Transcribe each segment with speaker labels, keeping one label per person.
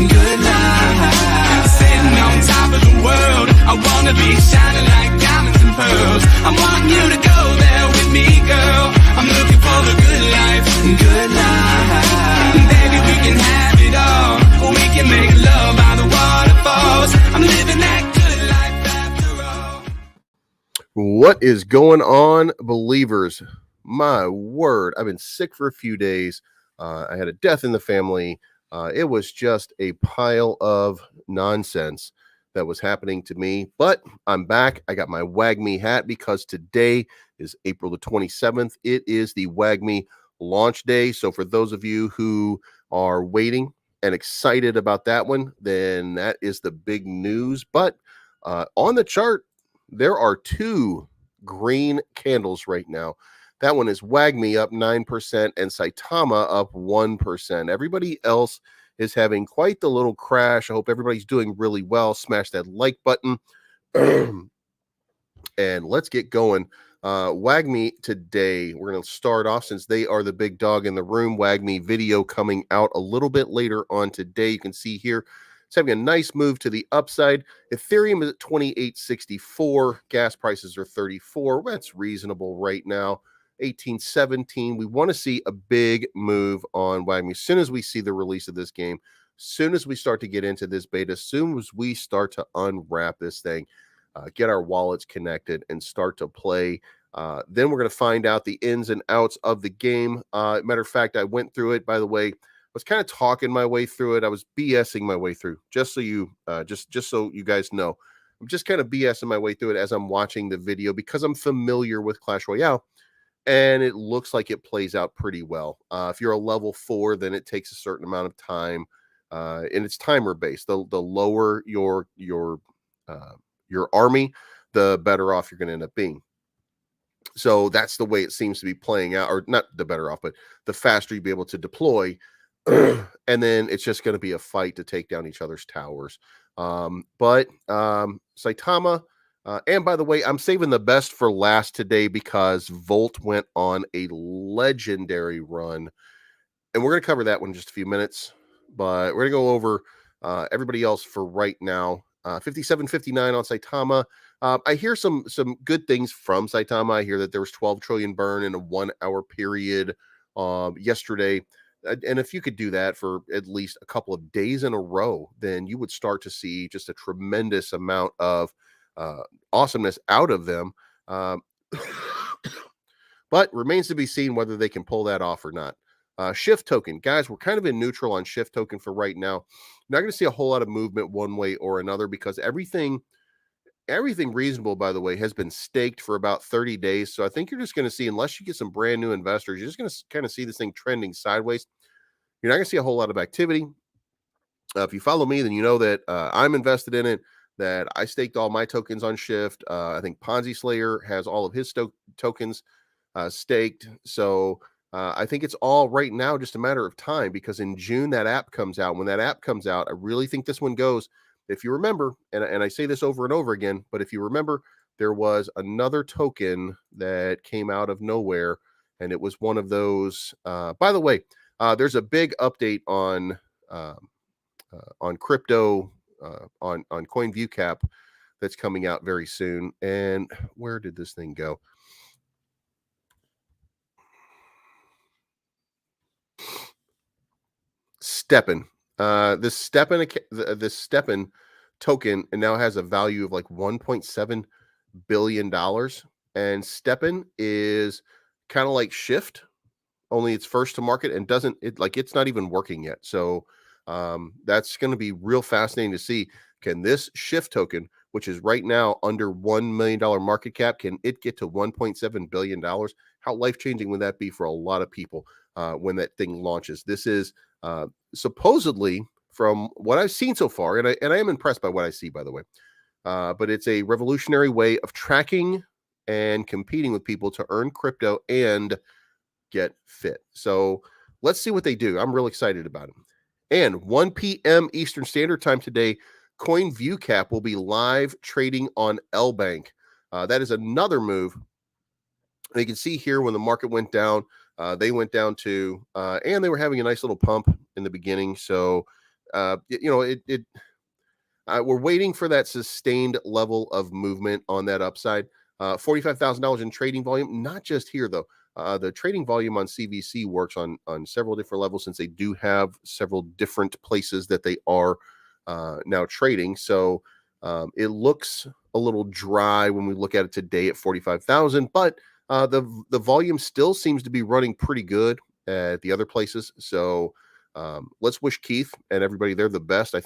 Speaker 1: good life. Sitting on top of the world, I wanna be shining like diamonds and pearls. I'm wanting you to go there with me, girl. I'm looking for the good life, good life. Baby, we can have it all. We can make love by the waterfalls. I'm living that good life after all.
Speaker 2: What is going on, believers? My word, I've been sick for a few days. I had a death in the family. It was just a pile of nonsense that was happening to me, but I'm back. I got my Wagmi hat because today is April the 27th. It is the Wagmi launch day. So for those of you who are waiting and excited about that one, then that is the big news. But on the chart, there are two green candles right now. That one is Wagmi up 9% and Saitama up 1%. Everybody else is having quite the little crash. I hope everybody's doing really well. Smash that like button. And let's get going. Wagmi today, we're going to start off since they are the big dog in the room. Wagmi video coming out a little bit later on today. You can see here it's having a nice move to the upside. Ethereum is at 28.64. Gas prices are 34. That's reasonable right now. 18.17. We want to see a big move on Wagmi. As soon as we see the release of this game, as soon as we start to get into this beta, as soon as we start to unwrap this thing, get our wallets connected and start to play, then we're going to find out the ins and outs of the game. Matter of fact, I went through it, by the way. I was kind of talking my way through it. I was BSing my way through, just so you guys know. I'm just kind of BSing my way through it as I'm watching the video because I'm familiar with Clash Royale. And it looks like it plays out pretty well. If you're a level 4, then it takes a certain amount of time, and it's timer based. The lower your army, the better off you're going to end up being. So that's the way it seems to be playing out, or not the better off, but the faster you'll be able to deploy, and then it's just going to be a fight to take down each other's towers. But Saitama. And by the way, I'm saving the best for last today because Volt went on a legendary run. And we're going to cover that one in just a few minutes. But we're going to go over everybody else for right now. 57.59 on Saitama. I hear some good things from Saitama. I hear that there was 12 trillion burn in a 1 hour period yesterday. And if you could do that for at least a couple of days in a row, then you would start to see just a tremendous amount of awesomeness out of them. But remains to be seen whether they can pull that off or not. Shift token, guys, we're kind of in neutral on shift token for right now. Not going to see a whole lot of movement one way or another because everything reasonable, by the way, has been staked for about 30 days. So I think you're just going to see, unless you get some brand new investors, you're just going to kind of see this thing trending sideways. You're not going to see a whole lot of activity. If you follow me, then you know that I'm invested in it, that I staked all my tokens on Shift. I think Ponzi Slayer has all of his tokens staked. So I think it's all right now just a matter of time, because in June that app comes out. When that app comes out, I really think this one goes. If you remember, and I say this over and over again, but if you remember, there was another token that came out of nowhere, and it was one of those. By the way, there's a big update on crypto. On CoinViewCap that's coming out very soon. And where did this thing go? Steppen. This Steppen token now has a value of like $1.7 billion. And Steppen is kind of like Shift, only it's first to market and it's not even working yet. So that's going to be real fascinating to see. Can this Shift token, which is right now under $1 million market cap, can it get to $1.7 billion? How life-changing would that be for a lot of people when that thing launches? This is supposedly, from what I've seen so far, and I am impressed by what I see, by the way, but it's a revolutionary way of tracking and competing with people to earn crypto and get fit. So let's see what they do. I'm real excited about it. And 1 p.m. Eastern Standard Time today, CoinViewCap will be live trading on LBank. That is another move. And you can see here when the market went down, they went down to, and they were having a nice little pump in the beginning. So we're waiting for that sustained level of movement on that upside. $45,000 in trading volume, not just here though. The trading volume on CVC works on several different levels, since they do have several different places that they are now trading. So it looks a little dry when we look at it today at 45,000, but the volume still seems to be running pretty good at the other places. So let's wish Keith and everybody there the best. I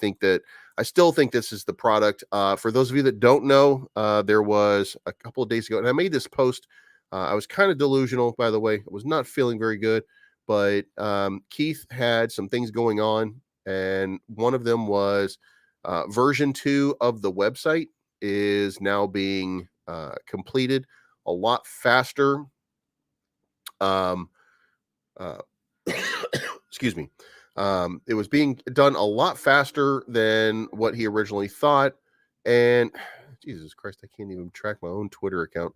Speaker 2: still think this is the product. For those of you that don't know, there was a couple of days ago, and I made this post. I was kind of delusional, by the way. I was not feeling very good, but Keith had some things going on, and one of them was version 2 of the website is now being completed a lot faster. Excuse me. It was being done a lot faster than what he originally thought. And Jesus Christ, I can't even track my own Twitter account.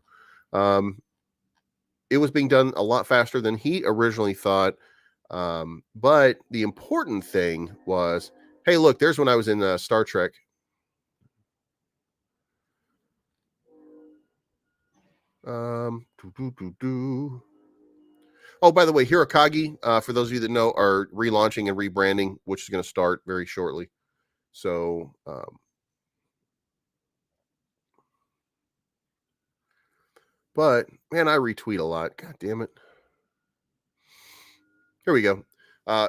Speaker 2: It was being done a lot faster than he originally thought. But the important thing was, hey, look, there's when I was in Star Trek. Oh, by the way, Hirokagi, for those of you that know, are relaunching and rebranding, which is going to start very shortly. So, but man, I retweet a lot. God damn it. Here we go.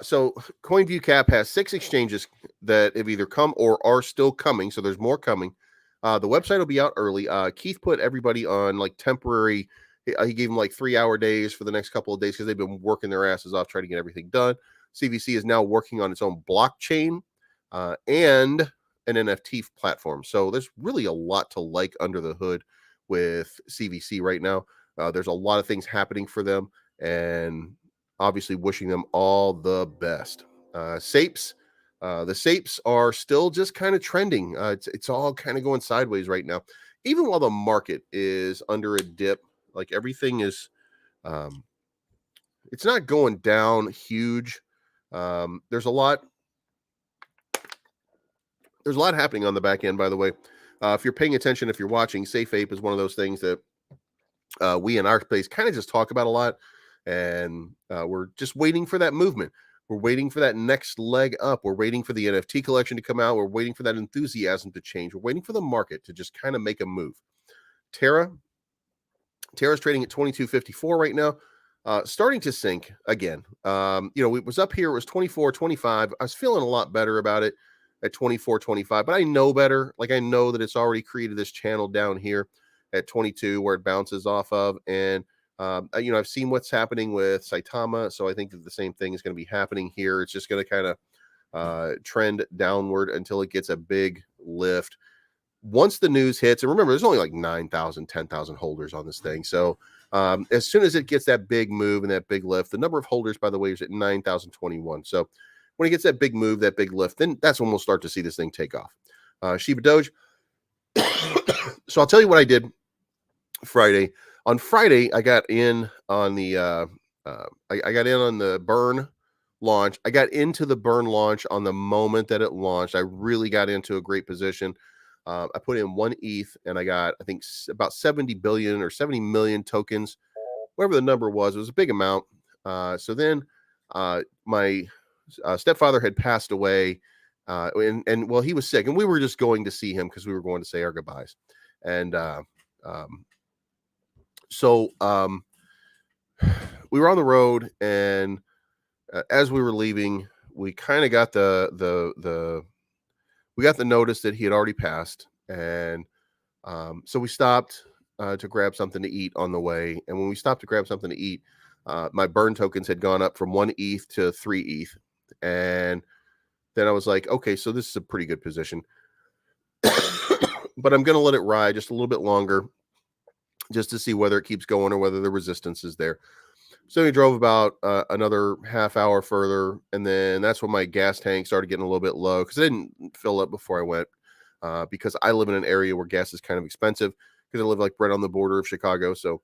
Speaker 2: So CoinView Cap has 6 exchanges that have either come or are still coming. So there's more coming. The website will be out early. Keith put everybody on like temporary. He gave them like 3-hour days for the next couple of days because they've been working their asses off trying to get everything done. CVC is now working on its own blockchain and an NFT platform. So there's really a lot to like under the hood with CVC right now. There's a lot of things happening for them, and obviously wishing them all the best. Sapes, the Sapes are still just kind of trending. It's all kind of going sideways right now, even while the market is under a dip. Like everything is, it's not going down huge. There's a lot happening on the back end, by the way. If you're paying attention, if you're watching, Safe Ape is one of those things that we in our space kind of just talk about a lot. And we're just waiting for that movement. We're waiting for that next leg up. We're waiting for the NFT collection to come out. We're waiting for that enthusiasm to change. We're waiting for the market to just kind of make a move. Tera's trading at 22.54 right now, starting to sink again. It was up here. It was 24.25. I was feeling a lot better about it at 24.25, but I know better. Like I know that it's already created this channel down here at 22 where it bounces off of, and I've seen what's happening with Saitama, so I think that the same thing is going to be happening here. It's just going to kind of trend downward until it gets a big lift. Once the news hits, and remember, there's only like 9,000, 10,000 holders on this thing. So as soon as it gets that big move and that big lift, the number of holders, by the way, is at 9,021. So when it gets that big move, that big lift, then that's when we'll start to see this thing take off. Sheba Doge. So I'll tell you what I did Friday. On Friday, I got in on the I got in on the burn launch. I got into the burn launch on the moment that it launched. I really got into a great position. I put in 1 ETH and I got, I think, about 70 billion or 70 million tokens, whatever the number was. It was a big amount. So then my stepfather had passed away, and well, he was sick, and we were just going to see him because we were going to say our goodbyes. And so we were on the road, and as we were leaving, we kind of got we got the notice that he had already passed, and so we stopped to grab something to eat on the way. And when we stopped to grab something to eat, my burn tokens had gone up from 1 ETH to 3 ETH, and then I was like, okay, so this is a pretty good position, but I'm going to let it ride just a little bit longer, just to see whether it keeps going or whether the resistance is there. So we drove about another half hour further, and then that's when my gas tank started getting a little bit low because I didn't fill up before I went, because I live in an area where gas is kind of expensive because I live like right on the border of Chicago. So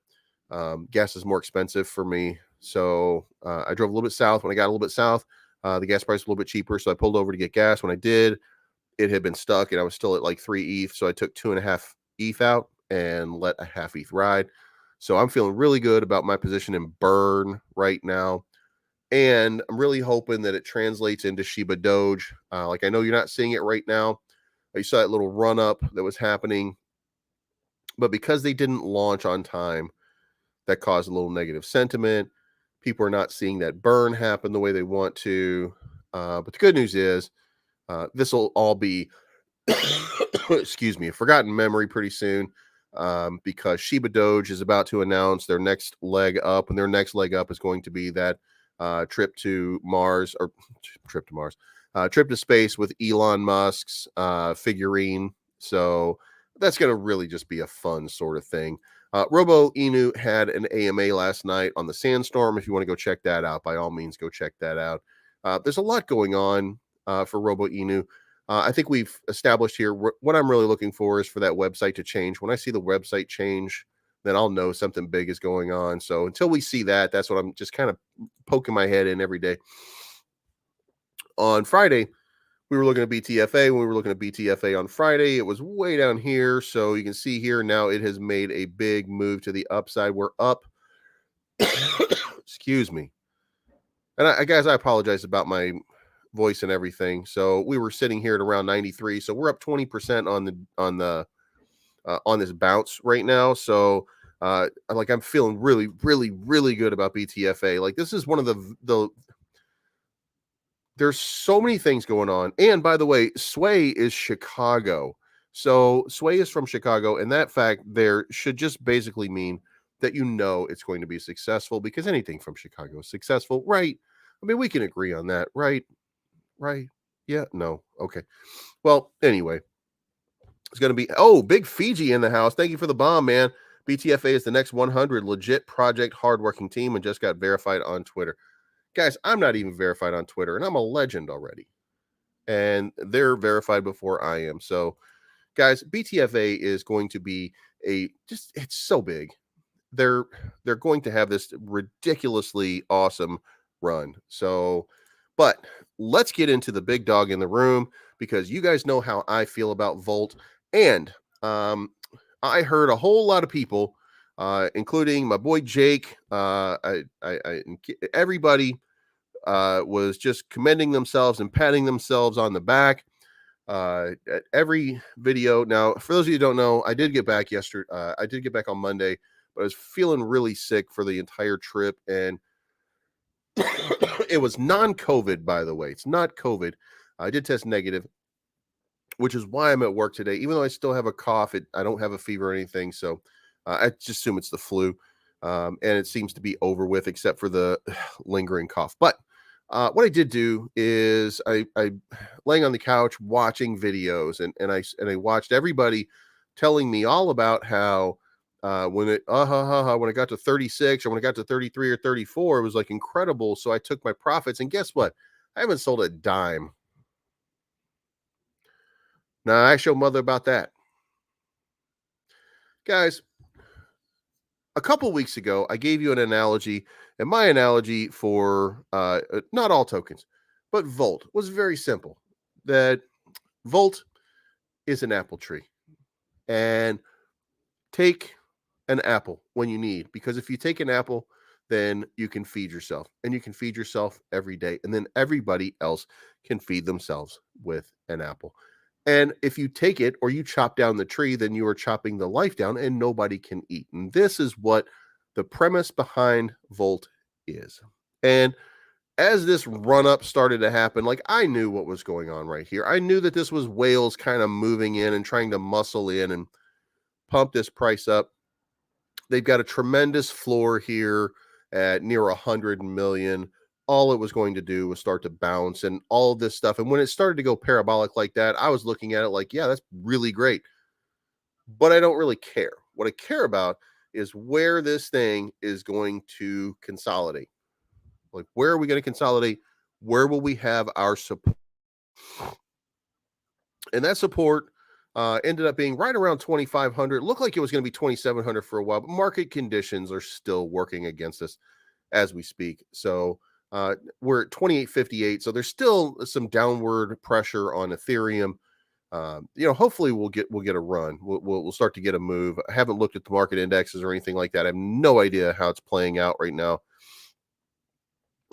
Speaker 2: gas is more expensive for me. So I drove a little bit south. When I got a little bit south, The gas price was a little bit cheaper, so I pulled over to get gas. When I did, it had been stuck, and I was still at like 3 ETH. So I took 2.5 ETH out and let a half ETH ride. So I'm feeling really good about my position in burn right now. And I'm really hoping that it translates into Sheba Doge. Like, I know you're not seeing it right now. You saw that little run up that was happening, but because they didn't launch on time, that caused a little negative sentiment. People are not seeing that burn happen the way they want to. But the good news is this will all be, excuse me, a forgotten memory pretty soon, because Sheba Doge is about to announce their next leg up, and their next leg up is going to be that trip to Mars, or trip to space with Elon Musk's figurine. So that's going to really just be a fun sort of thing. Robo Inu had an AMA last night on the Sandstorm. If you want to go check that out, by all means, go check that out. There's a lot going on for Robo Inu. I think we've established here what I'm really looking for is for that website to change. When I see the website change, then I'll know something big is going on. So until we see that, that's what I'm just kind of poking my head in every day. On Friday, we were looking at BTFA. When we were looking at BTFA on Friday, it was way down here. So you can see here now it has made a big move to the upside. We're up. Excuse me. And guys, I apologize about my voice and everything. So we were sitting here at around 93. So we're up 20% on this bounce right now. So like, I'm feeling really, really, really good about BTFA. Like, this is one of the there's so many things going on. And by the way, Sway is Chicago. So Sway is from Chicago, and that fact there should just basically mean that it's going to be successful, because anything from Chicago is successful, right? I mean, we can agree on that, right? Right? Yeah, no. Okay. Well, anyway, it's going to be, Big Fiji in the house. Thank you for the bomb, man. BTFA is the next 100 legit project, hardworking team, and just got verified on Twitter. Guys, I'm not even verified on Twitter, and I'm a legend already. And they're verified before I am. So, guys, BTFA is going to be it's so big. They're going to have this ridiculously awesome run. So, but let's get into the big dog in the room, because you guys know how I feel about Volt. And I heard a whole lot of people, including my boy Jake, everybody was just commending themselves and patting themselves on the back at every video. Now, for those of you who don't know, I did get back yesterday. I did get back on Monday, but I was feeling really sick for the entire trip, and it was non-COVID, by the way. It's not COVID. I did test negative, which is why I'm at work today. Even though I still have a cough, I don't have a fever or anything. So I just assume it's the flu. And it seems to be over with, except for the lingering cough. But what I did do is I laying on the couch watching videos, and I watched everybody telling me all about how when it got to 36, or when it got to 33 or 34, it was like incredible. So I took my profits, and guess what? I haven't sold a dime. Now, I show mother about that. Guys, a couple weeks ago, I gave you an analogy, and my analogy for not all tokens, but Volt was very simple. That Volt is an apple tree, and take an apple when you need, because if you take an apple, then you can feed yourself, and you can feed yourself every day, and then everybody else can feed themselves with an apple. And if you take it or you chop down the tree, then you are chopping the life down, and nobody can eat. And this is what the premise behind Volt is. And as this run up started to happen, like, I knew what was going on right here. I knew that this was whales kind of moving in and trying to muscle in and pump this price up. They've got a tremendous floor here at near 100 million. All it was going to do was start to bounce and all of this stuff. And when it started to go parabolic like that, I was looking at it like, yeah, that's really great. But I don't really care. What I care about is where this thing is going to consolidate. Like, where are we going to consolidate? Where will we have our support? And that support ended up being right around 2,500. Looked like it was going to be 2,700 for a while, but market conditions are still working against us as we speak. So We're at 28.58, so there's still some downward pressure on Ethereum. Hopefully we'll get a run. We'll start to get a move. I haven't looked at the market indexes or anything like that. I have no idea how it's playing out right now.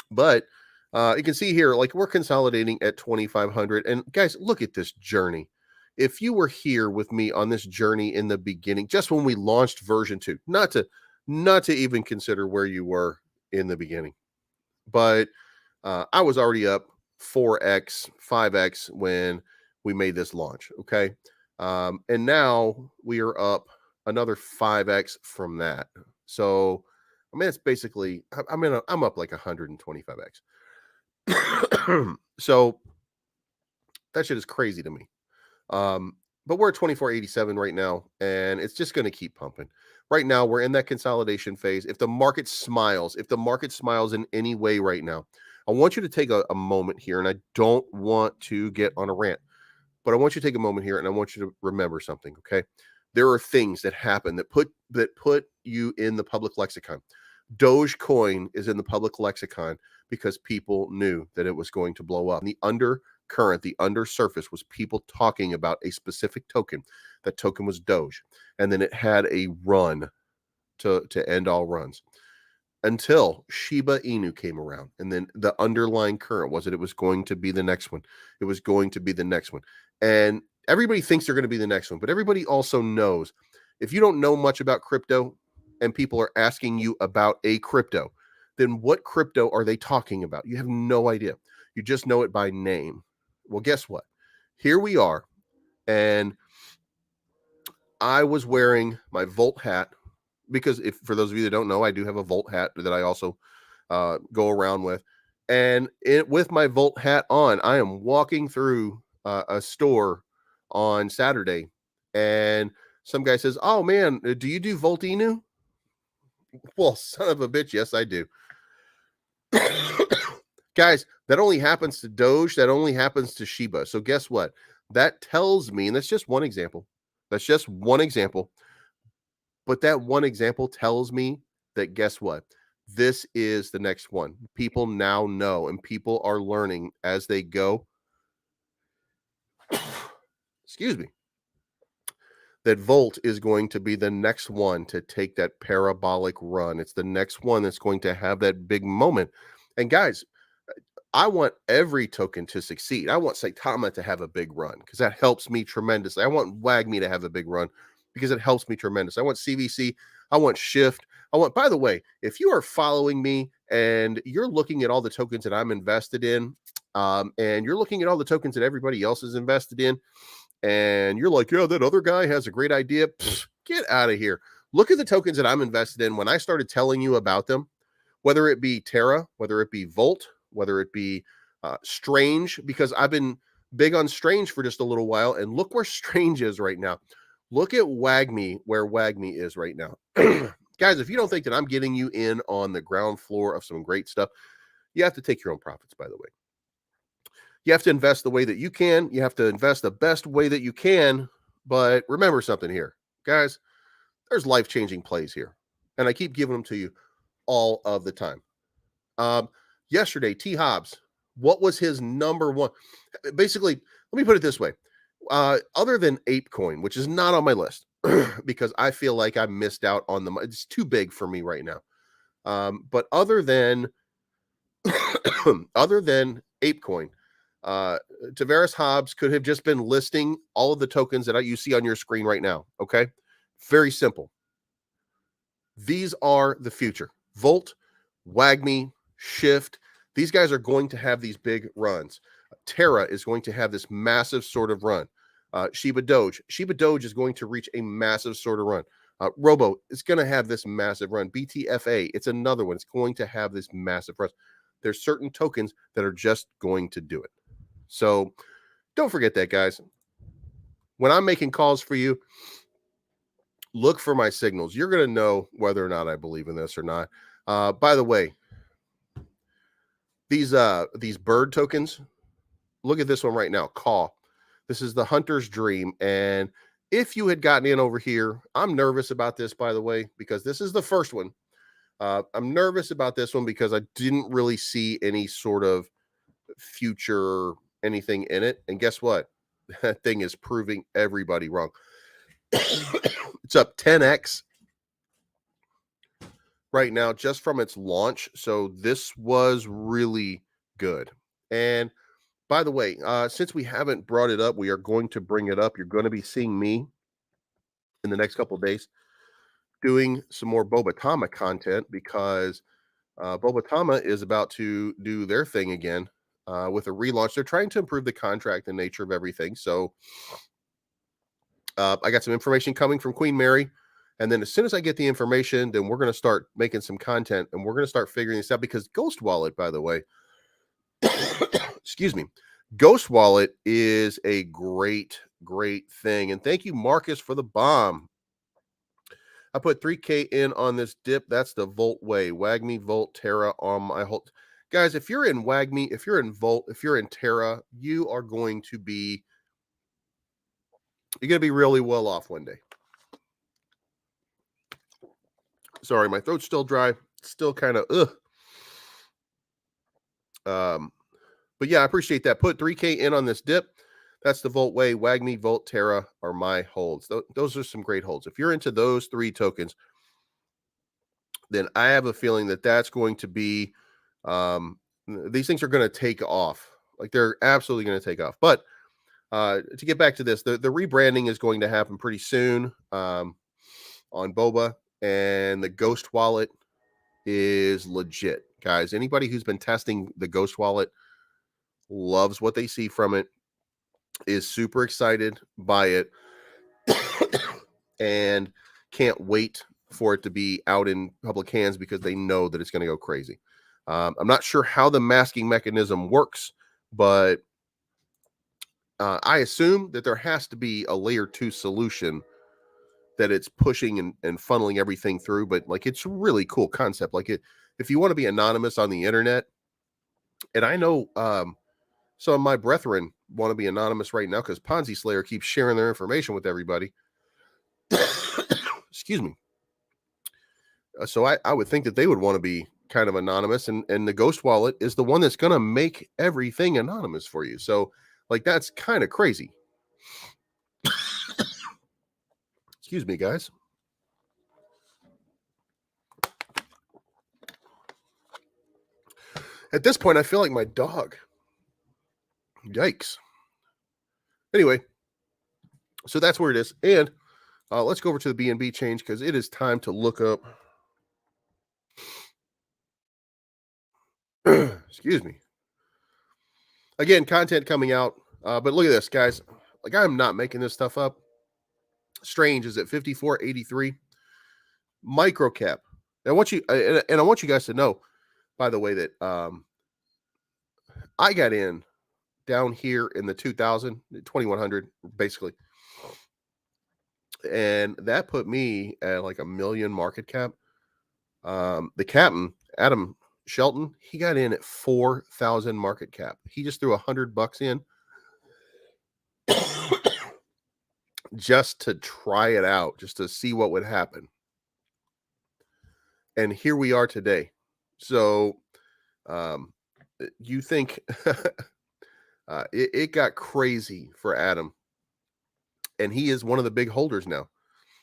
Speaker 2: But you can see here, like, we're consolidating at 2,500. And guys, look at this journey. If you were here with me on this journey in the beginning, just when we launched version 2, not to even consider where you were in the beginning, but I was already up 4x, 5x when we made this launch. Okay. And now we are up another 5x from that. So, I mean, it's basically, I'm up like 125x. So that shit is crazy to me. But we're at 24.87 right now, and it's just going to keep pumping. Right now, we're in that consolidation phase. If the market smiles in any way right now, I want you to take a moment here, and I don't want to get on a rant, but I want you to take a moment here, and I want you to remember something, okay? There are things that happen that put you in the public lexicon. Dogecoin is in the public lexicon because people knew that it was going to blow up. And the undercurrent, the undersurface was people talking about a specific token. That token was Doge. And then it had a run to end all runs until Sheba Inu came around. And then the underlying current was that it was going to be the next one. It was going to be the next one. And everybody thinks they're going to be the next one, but everybody also knows if you don't know much about crypto and people are asking you about a crypto, then what crypto are they talking about? You have no idea. You just know it by name. Well, guess what? Here we are. And I was wearing my Volt hat because for those of you that don't know, I do have a Volt hat that I also go around with. And with my Volt hat on, I am walking through a store on Saturday, and some guy says, "Oh man, do you do Volt Inu?" Well, son of a bitch, yes, I do. Guys, that only happens to Doge. That only happens to Sheba. So guess what? That tells me, and that's just one example. That's just one example. But that one example tells me that guess what? This is the next one. People now know, and people are learning as they go. Excuse me. That Volt is going to be the next one to take that parabolic run. It's the next one that's going to have that big moment. And guys, I want every token to succeed. I want Saitama to have a big run because that helps me tremendously. I want Wagmi to have a big run because it helps me tremendously. I want CVC. I want Shift. By the way, if you are following me and you're looking at all the tokens that I'm invested in, and you're looking at all the tokens that everybody else is invested in, and you're like, yeah, that other guy has a great idea. Pfft, get out of here. Look at the tokens that I'm invested in. When I started telling you about them, whether it be Tera, whether it be Volt, whether it be Strange, because I've been big on Strange for just a little while, and look where Strange is right now. Look at Wagmi, where Wagmi is right now. Guys, if you don't think that I'm getting you in on the ground floor of some great stuff, you have to take your own profits, by the way. You have to invest the way that you can. You have to invest the best way that you can. But remember something here, guys, there's life-changing plays here. And I keep giving them to you all of the time. Yesterday, T. Hobbs, what was his number one? Basically, let me put it this way. Other than ApeCoin, which is not on my list because I feel like I missed out on them. It's too big for me right now. But other than ApeCoin, Tavares Hobbs could have just been listing all of the tokens that you see on your screen right now. Okay. Very simple. These are the future. Volt, Wagmi, Shift. These guys are going to have these big runs. Tera is going to have this massive sort of run. Sheba Doge. Sheba Doge is going to reach a massive sort of run. Robo is going to have this massive run. BTFA, it's another one. It's going to have this massive run. There's certain tokens that are just going to do it. So don't forget that, guys. When I'm making calls for you, look for my signals. You're going to know whether or not I believe in this or not. By the way, these bird tokens, look at this one right now, Caw. This is the hunter's dream. And if you had gotten in over here, I'm nervous about this, by the way, because this is the first one. I'm nervous about this one because I didn't really see any sort of future anything in it. And guess what? That thing is proving everybody wrong. It's up 10x right now just from its launch. So this was really good. And by the way, since we haven't brought it up, we are going to bring it up. You're going to be seeing me in the next couple of days doing some more Bobatama content because Bobatama is about to do their thing again with a relaunch. They're trying to improve the contract and nature of everything. So I got some information coming from Queen Mary. And then as soon as I get the information, then we're going to start making some content and we're going to start figuring this out because Ghost Wallet, by the way, excuse me, Ghost Wallet is a great, great thing. And thank you, Marcus, for the bomb. I put 3K in on this dip. That's the Volt way. Wagmi, Volt, Tera on my whole. Guys, if you're in Wagmi, if you're in Volt, if you're in Tera, you're going to be really well off one day. Sorry, my throat's still dry. Still kind of but yeah, I appreciate that. Put 3K in on this dip. That's the Volt way. Wagmi, Volt, Tera are my holds. Those are some great holds. If you're into those three tokens, then I have a feeling that that's going to be these things are going to take off. Like they're absolutely going to take off. But to get back to this, the rebranding is going to happen pretty soon on Boba, and the Ghost Wallet is legit, guys. Anybody who's been testing the Ghost Wallet loves what they see from it, is super excited by it, and can't wait for it to be out in public hands because they know that it's going to go crazy. I'm not sure how the masking mechanism works, but I assume that there has to be a layer 2 solution that it's pushing and funneling everything through. But like, it's a really cool concept. Like if you want to be anonymous on the internet, and I know some of my brethren want to be anonymous right now because Ponzi Slayer keeps sharing their information with everybody. Excuse me. So I would think that they would want to be kind of anonymous, and the Ghost Wallet is the one that's going to make everything anonymous for you. So like, that's kind of crazy. Excuse me, guys. At this point, I feel like my dog. Yikes. Anyway, so that's where it is. And let's go over to the BNB change because it is time to look up. Excuse me. Again, content coming out. But look at this, guys. Like, I'm not making this stuff up. Strange is at 54.83. Microcap. I want you, and I want you guys to know, by the way, that I got in down here in the 2100, basically. And that put me at like 1 million market cap. The captain, Adam Shelton, he got in at 4,000 market cap. He just threw $100 in just to try it out, just to see what would happen. And here we are today. So you think it got crazy for Adam, and he is one of the big holders now.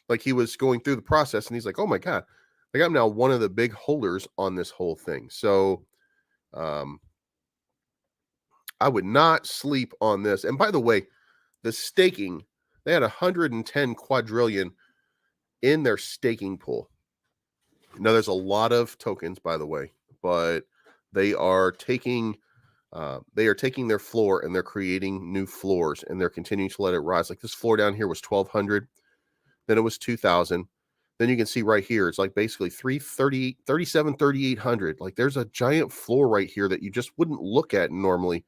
Speaker 2: Like, he was going through the process and he's like, oh my God, like, I'm now one of the big holders on this whole thing. So I would not sleep on this. And by the way, the staking, they had 110 quadrillion in their staking pool. Now, there's a lot of tokens, by the way, but they are taking their floor and they're creating new floors, and they're continuing to let it rise. Like, this floor down here was 1,200, then it was 2,000. Then you can see right here, it's like basically 3,800. Like, there's a giant floor right here that you just wouldn't look at normally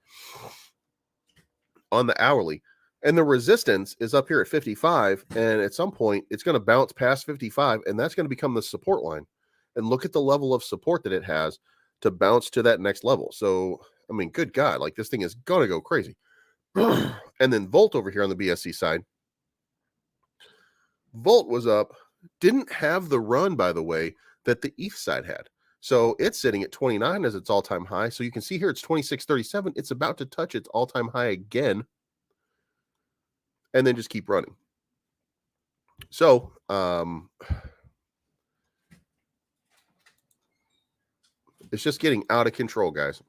Speaker 2: on the hourly. And the resistance is up here at 55. And at some point, it's going to bounce past 55. And that's going to become the support line. And look at the level of support that it has to bounce to that next level. So, I mean, good God, like, this thing is going to go crazy. And then Volt over here on the BSC side. Volt was up, didn't have the run, by the way, that the ETH side had. So it's sitting at 29 as its all-time high. So you can see here it's 26.37. It's about to touch its all-time high again, and then just keep running. So it's just getting out of control, guys.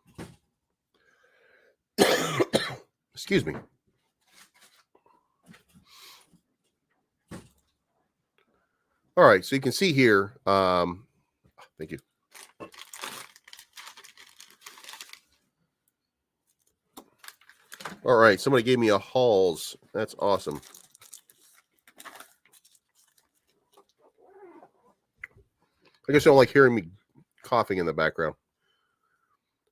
Speaker 2: Excuse me. All right, so you can see here. Thank you. All right, somebody gave me a Halls. That's awesome. I guess you don't like hearing me coughing in the background.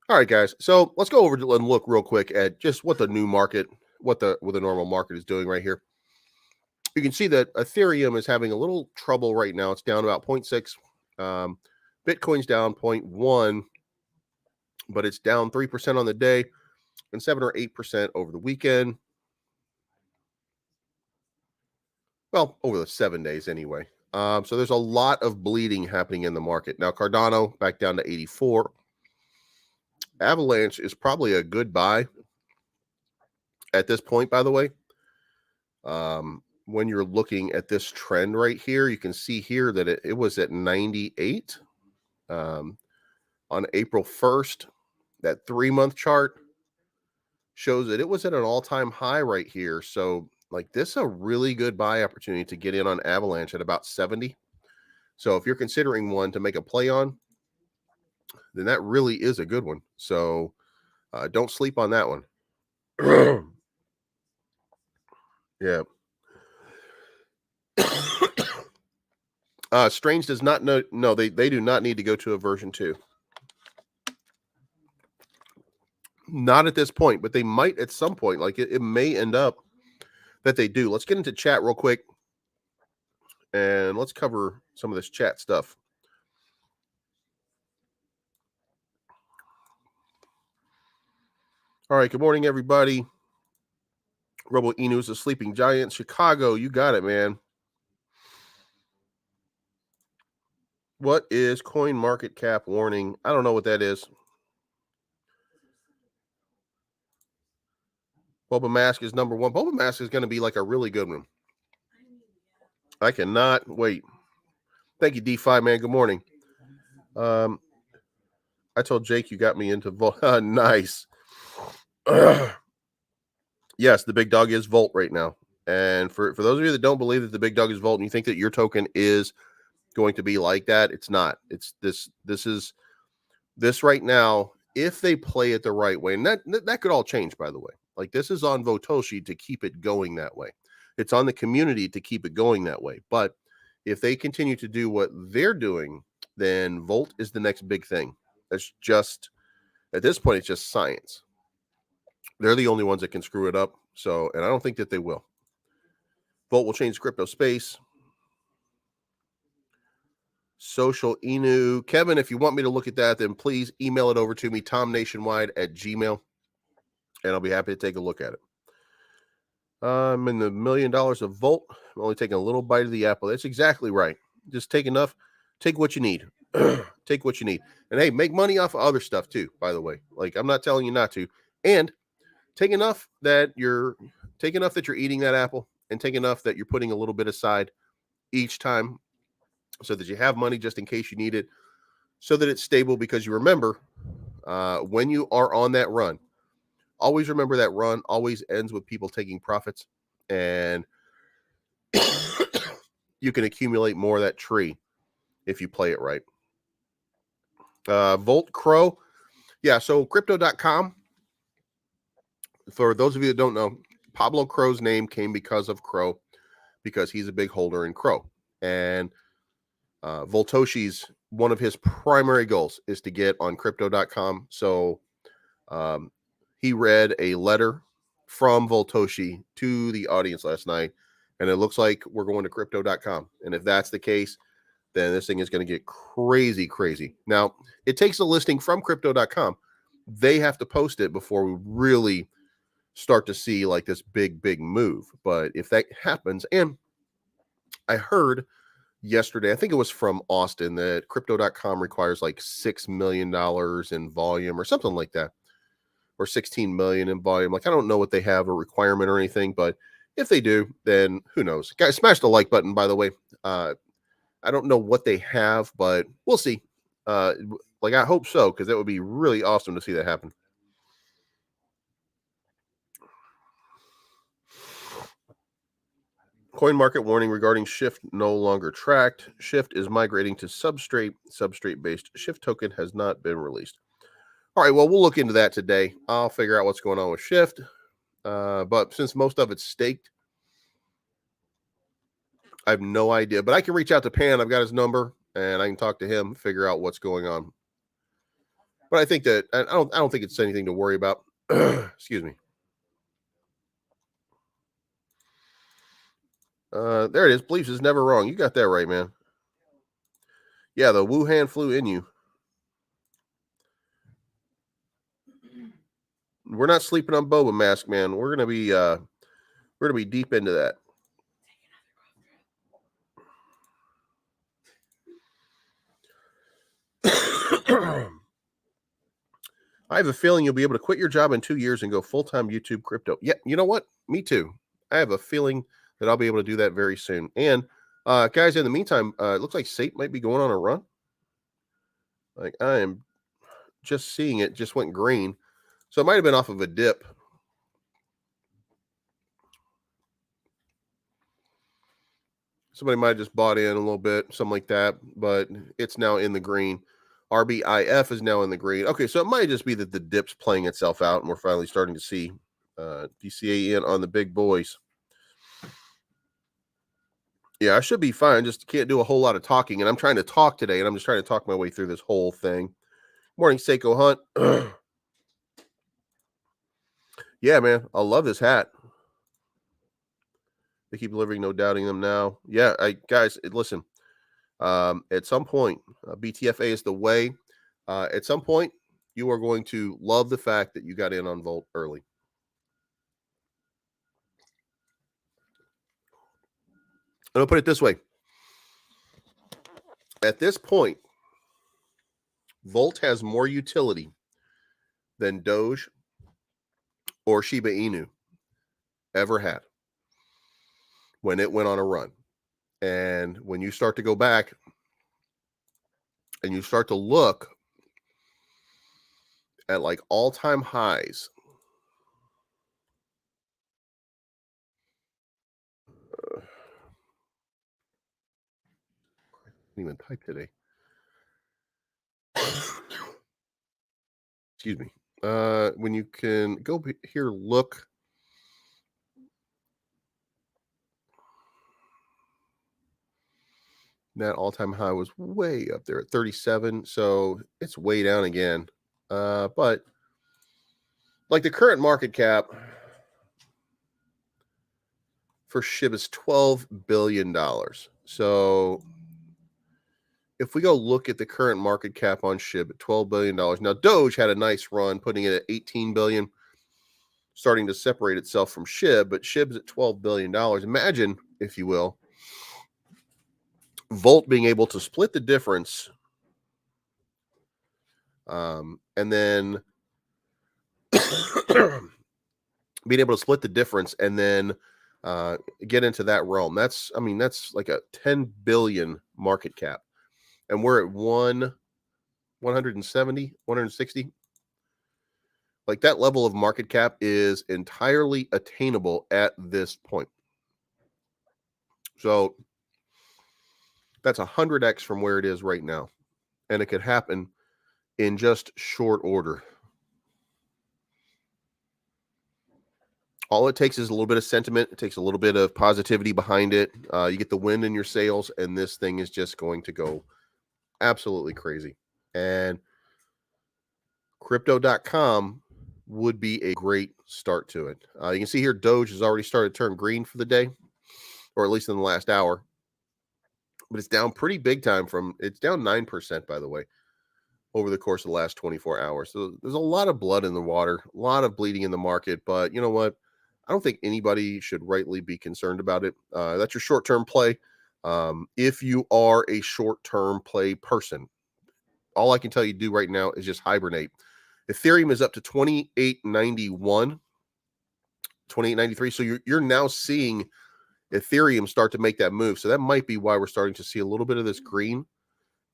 Speaker 2: All right, guys. So let's go over and look real quick at just what the new market, what the normal market is doing right here. You can see that Ethereum is having a little trouble right now. It's down about 0.6. Bitcoin's down 0.1, but it's down 3% on the day and 7 or 8% over the weekend. Well, over the 7 days anyway. So there's a lot of bleeding happening in the market. Now, Cardano back down to 84. Avalanche is probably a good buy at this point, by the way. When you're looking at this trend right here, you can see here that it was at 98 on April 1st. That 3-month chart shows that it was at an all-time high right here. So like this is a really good buy opportunity to get in on Avalanche at about 70. So if you're considering one to make a play on, then that really is a good one. So don't sleep on that one. Yeah. Strange does not know. No, they do not need to go to a version 2. Not at this point, but they might at some point. Like it may end up that they do. Let's get into chat real quick. And let's cover some of this chat stuff. All right. Good morning, everybody. Robo Inu is a sleeping giant. Chicago, you got it, man. What is coin market cap warning? I don't know what that is. Boba Mask is number 1. Boba Mask is going to be like a really good one. I cannot wait. Thank you, D5, man. Good morning. I told Jake you got me into Volt. Nice. Yes, the big dog is Volt right now. And for those of you that don't believe that the big dog is Volt and you think that your token is going to be like that, it's not. It's this right now, if they play it the right way, and that could all change, by the way. Like this is on Votoshi to keep it going that way. It's on the community to keep it going that way. But if they continue to do what they're doing, then Volt is the next big thing. That's just, at this point, it's just science. They're the only ones that can screw it up. So, and I don't think that they will. Volt will change crypto space. Social Inu. Kevin, if you want me to look at that, then please email it over to me, tomnationwide@gmail.com, and I'll be happy to take a look at it. I'm in the $1 million of Volt. I'm only taking a little bite of the apple. That's exactly right. Just take enough. Take what you need. Take what you need. And hey, make money off of other stuff too, by the way. Like I'm not telling you not to. And take enough that you're eating that apple, and take enough that you're putting a little bit aside each time so that you have money just in case you need it, so that it's stable. Because you remember, when you are on that run, always remember that run always ends with people taking profits, and you can accumulate more of that tree if you play it right. Volt Crow. Yeah, so crypto.com. For those of you that don't know, Pablo Crow's name came because of Crow, because he's a big holder in Crow. And Voltoshi's, one of his primary goals is to get on crypto.com. So he read a letter from Voltoshi to the audience last night, and it looks like we're going to crypto.com. And if that's the case, then this thing is going to get crazy, crazy. Now, it takes a listing from crypto.com. They have to post it before we really start to see like this big move. But if that happens, and I heard yesterday. I think it was from Austin that crypto.com requires like $6 million in volume or something like that, or 16 million in volume. Like, I don't know what they have a requirement or anything, but if they do, then who knows? Guys, smash the like button, by the way. I don't know what they have, but we'll see. Like, I hope so, because that would be really awesome to see that happen. Coin market warning regarding Shift no longer tracked. Shift is migrating to Substrate. Substrate-based Shift token has not been released. All right, well, we'll look into that today. I'll figure out what's going on with Shift. But since most of it's staked, I have no idea. But I can reach out to Pan. I've got his number, and I can talk to him, figure out what's going on. But I think that I don't think it's anything to worry about. Excuse me. There it is. Beliefs is never wrong. You got that right, man. Yeah, the Wuhan flew in you. We're not sleeping on Boba Mask, man. We're gonna be deep into that. I have a feeling you'll be able to quit your job in 2 years and go full-time YouTube crypto. Yeah, you know what? Me too. I have a feeling that I'll be able to do that very soon. And guys, in the meantime, it looks like Sate might be going on a run. Like, I am just seeing it just went green. So it might have been off of a dip. Somebody might have just bought in a little bit, something like that, but it's now in the green. RBIF is now in the green. Okay, so it might just be that the dip's playing itself out, and we're finally starting to see DCA in on the big boys. Yeah, I should be fine. Just can't do a whole lot of talking, and I'm trying to talk today, and I'm just trying to talk my way through this whole thing. Morning, Seiko Hunt. Yeah, man, I love this hat. They keep delivering, no doubting them now. Yeah, guys, listen. At some point, BTFA is the way. At some point, you are going to love the fact that you got in on Volt early. And I'll put it this way. At this point, Volt has more utility than Doge or Sheba Inu ever had when it went on a run. And when you start to go back and you start to look at like all-time highs, I didn't even type today. Excuse me. When you can go here, look. That all-time high was way up there at 37, so it's way down again. But like the current market cap for SHIB is $12 billion. So if we go look at the current market cap on SHIB at $12 billion, now Doge had a nice run, putting it at 18 billion, starting to separate itself from SHIB, but SHIB's at $12 billion. Imagine, if you will, Volt being able to split the difference, and then being able to split the difference and then get into that realm. That's like a 10 billion market cap, and we're at 170, 160. Like, that level of market cap is entirely attainable at this point. So that's 100x from where it is right now. And it could happen in just short order. All it takes is a little bit of sentiment. It takes a little bit of positivity behind it. You get the wind in your sails, and this thing is just going to go absolutely crazy. And crypto.com would be a great start to it. You can see here Doge has already started to turn green for the day, or at least in the last hour. But it's down pretty big time it's down 9%, by the way, over the course of the last 24 hours. So there's a lot of blood in the water, a lot of bleeding in the market. But you know what? I don't think anybody should rightly be concerned about it. That's your short-term play. If you are a short-term play person, all I can tell you to do right now is just hibernate. Ethereum is up to 2891, 2893. So you're now seeing Ethereum start to make that move. So that might be why we're starting to see a little bit of this green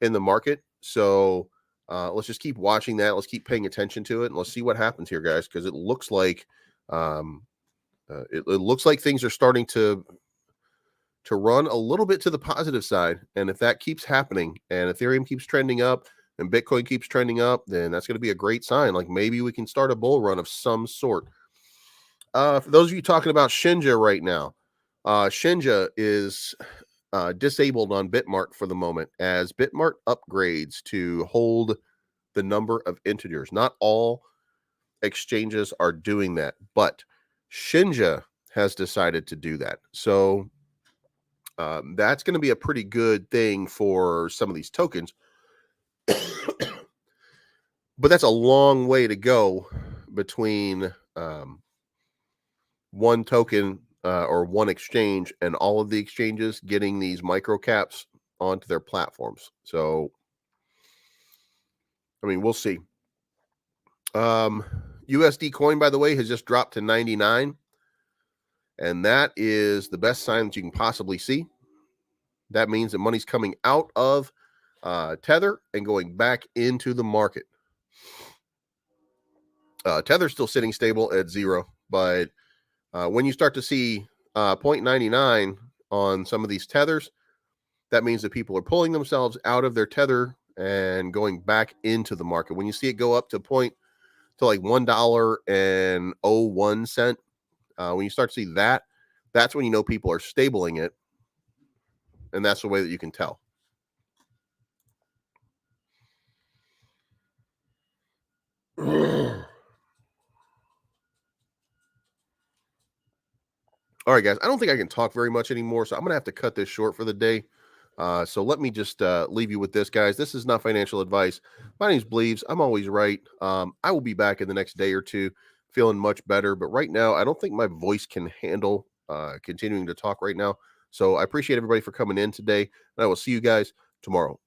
Speaker 2: in the market. So let's just keep watching that. Let's keep paying attention to it, and let's see what happens here, guys, because it looks like it looks like things are starting to run a little bit to the positive side. And if that keeps happening and Ethereum keeps trending up and Bitcoin keeps trending up, then that's going to be a great sign. Like maybe we can start a bull run of some sort. For those of you talking about Shinja right now, Shinja is disabled on Bitmart for the moment as Bitmart upgrades to hold the number of integers. Not all exchanges are doing that, but Shinja has decided to do that. So that's going to be a pretty good thing for some of these tokens. But that's a long way to go between one token or one exchange and all of the exchanges getting these micro caps onto their platforms. So, I mean, we'll see. USD coin, by the way, has just dropped to 99. And that is the best sign that you can possibly see. That means that money's coming out of Tether and going back into the market. Tether's still sitting stable at 0, but when you start to see 0.99 on some of these tethers, that means that people are pulling themselves out of their tether and going back into the market. When you see it go up to like $1.01, when you start to see that, that's when you know people are stabling it, and that's the way that you can tell. All right, guys, I don't think I can talk very much anymore, so I'm going to have to cut this short for the day. So let me just leave you with this, guys. This is not financial advice. My name's Bleaves. I'm always right. I will be back in the next day or two feeling much better, but right now, I don't think my voice can handle continuing to talk right now. So I appreciate everybody for coming in today, and I will see you guys tomorrow.